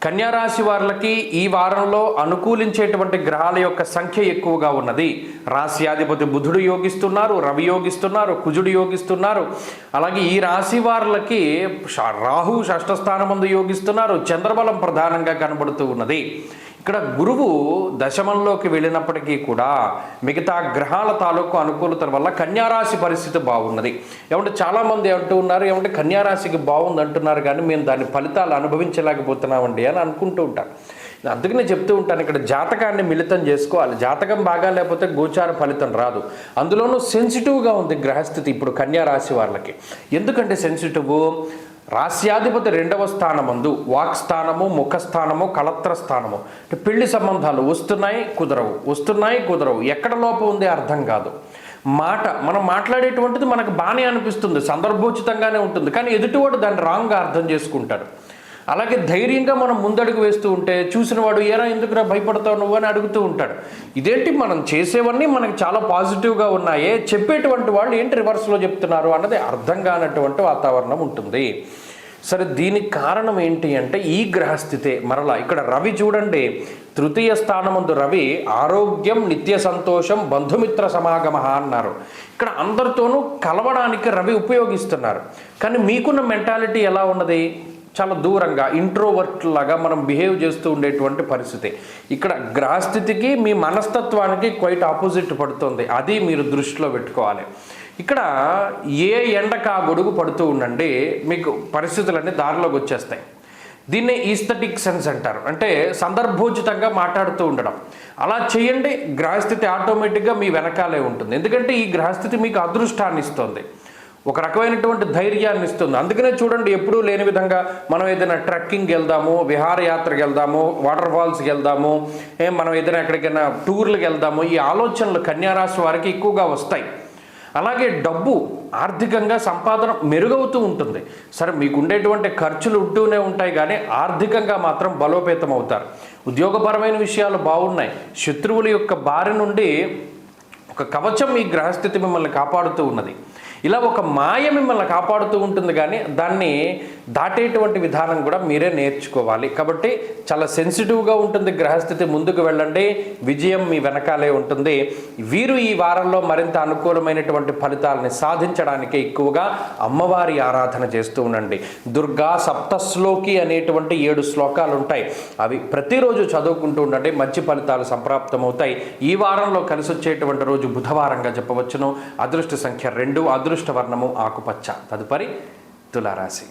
కన్యారాశి వారికి ఈ వారంలో అనుకూలించేటువంటి గ్రహాల యొక్క సంఖ్య ఎక్కువగా ఉన్నది. రాశ్యాధిపతి బుధుడు యోగిస్తున్నారు, రవి యోగిస్తున్నారు, కుజుడు యోగిస్తున్నారు. అలాగే ఈ రాశి వారికి రాహు షష్ఠ స్థానమందు యోగిస్తున్నారు. చంద్రబలం ప్రధానంగా కనబడుతూ ఉన్నది. ఇక్కడ గురువు దశమంలోకి వెళ్ళినప్పటికీ కూడా మిగతా గ్రహాల తాలూకు అనుకూలత వల్ల కన్యారాశి పరిస్థితి బాగున్నది. ఏమంటే చాలామంది అంటూ ఉన్నారు, ఏమంటే కన్యారాశికి బాగుంది అంటున్నారు కానీ మేము దాని ఫలితాలు అనుభవించలేకపోతున్నామండి అని అనుకుంటూ ఉంటాను. అందుకనే చెప్తూ ఉంటాను, ఇక్కడ జాతకాన్ని మిళితం చేసుకోవాలి. జాతకం బాగా లేకపోతే గోచార ఫలితం రాదు. అందులోనూ సెన్సిటివ్గా ఉంది గ్రహస్థితి ఇప్పుడు కన్యారాశి వాళ్ళకి. ఎందుకంటే సెన్సిటివ్, రాశ్యాధిపతి 2వ స్థానమందు వాక్స్థానము, ముఖస్థానము, కళత్ర స్థానము. అంటే పెళ్లి సంబంధాలు వస్తున్నాయి కుదరవు, ఎక్కడ లోపం ఉంది అర్థం కాదు. మనం మాట్లాడేటువంటిది మనకు బాగానే అనిపిస్తుంది, సందర్భోచితంగానే ఉంటుంది, కానీ ఎదుటివాడు దాన్ని రాంగ్గా అర్థం చేసుకుంటాడు. అలాగే ధైర్యంగా మనం ముందడుగు వేస్తూ ఉంటే చూసిన వాడు ఏరా ఎందుకురా భయపడతావు నువ్వు అని అడుగుతూ ఉంటాడు. ఇదేంటి మనం చేసేవన్నీ మనకు చాలా పాజిటివ్గా ఉన్నాయే, చెప్పేటువంటి వాళ్ళు ఏంటి రివర్స్లో చెప్తున్నారు అన్నది అర్థం కానటువంటి వాతావరణం ఉంటుంది. సరే, దీనికి కారణం ఏంటి అంటే ఈ గ్రహస్థితే. మరలా ఇక్కడ రవి చూడండి, 3వ స్థానమందు రవి ఆరోగ్యం, నిత్య సంతోషం, బంధుమిత్ర సమాగమ అన్నారు. ఇక్కడ అందరితోనూ కలవడానికి రవి ఉపయోగిస్తున్నారు. కానీ మీకున్న మెంటాలిటీ ఎలా ఉన్నది? చాలా దూరంగా ఇంట్రోవర్ట్ లాగా మనం బిహేవ్ చేస్తూ ఉండేటువంటి పరిస్థితి. ఇక్కడ గ్రహస్థితికి మీ మనస్తత్వానికి క్వైట్ ఆపోజిట్ పడుతుంది. అది మీరు దృష్టిలో పెట్టుకోవాలి. ఇక్కడ ఏ ఎండకు ఆ గొడుగు పడుతూ ఉండండి, మీకు పరిస్థితులన్నీ దారిలోకి వచ్చేస్తాయి. దీన్నే ఈస్థెటిక్ సెన్స్ అంటారు, అంటే సందర్భోచితంగా మాట్లాడుతూ ఉండడం. అలా చేయండి, గ్రహస్థితి ఆటోమేటిక్గా మీ వెనకాలే ఉంటుంది. ఎందుకంటే ఈ గ్రహస్థితి మీకు అదృష్టాన్ని ఇస్తుంది, ఒక రకమైనటువంటి ధైర్యాన్ని ఇస్తుంది. అందుకనే చూడండి, ఎప్పుడూ లేని విధంగా మనం ఏదైనా ట్రెక్కింగ్కి వెళ్దాము, విహారయాత్రకు వెళ్దాము, వాటర్ ఫాల్స్కి వెళ్దాము, మనం ఏదైనా ఎక్కడికైనా టూర్లకు వెళ్దాము, ఈ ఆలోచనలు కన్యారాశి వారికి ఎక్కువగా వస్తాయి. అలాగే డబ్బు, ఆర్థికంగా సంపాదన మెరుగవుతూ ఉంటుంది. సరే, మీకు ఉండేటువంటి ఖర్చులు ఉంటూనే ఉంటాయి కానీ ఆర్థికంగా మాత్రం బలోపేతం అవుతారు. ఉద్యోగపరమైన విషయాలు బాగున్నాయి. శత్రువుల యొక్క బారి నుండి ఒక కవచం ఈ గ్రహస్థితి మిమ్మల్ని కాపాడుతూ ఉన్నది. ఇలా ఒక మాయ మిమ్మల్ని కాపాడుతూ ఉంటుంది, కానీ దాన్ని దాటేటువంటి విధానం కూడా మీరే నేర్చుకోవాలి. కాబట్టి చాలా సెన్సిటివ్గా ఉంటుంది గ్రహస్థితి. ముందుకు వెళ్ళండి, విజయం మీ వెనకాలే ఉంటుంది. వీరు ఈ వారంలో మరింత అనుకూలమైనటువంటి ఫలితాలని సాధించడానికి ఎక్కువగా అమ్మవారి ఆరాధన చేస్తూ ఉండండి. దుర్గా సప్తశ్లోకి అనేటువంటి 7 శ్లోకాలు ఉంటాయి. అవి ప్రతిరోజు చదువుకుంటూ ఉండండి, మంచి ఫలితాలు సంప్రాప్తమవుతాయి. ఈ వారంలో కలిసి వచ్చేటువంటి రోజు బుధవారంగా చెప్పవచ్చును. అదృష్ట సంఖ్య 2, అదృష్ట వర్ణము ఆకుపచ్చ. తదుపరి తులారాశి.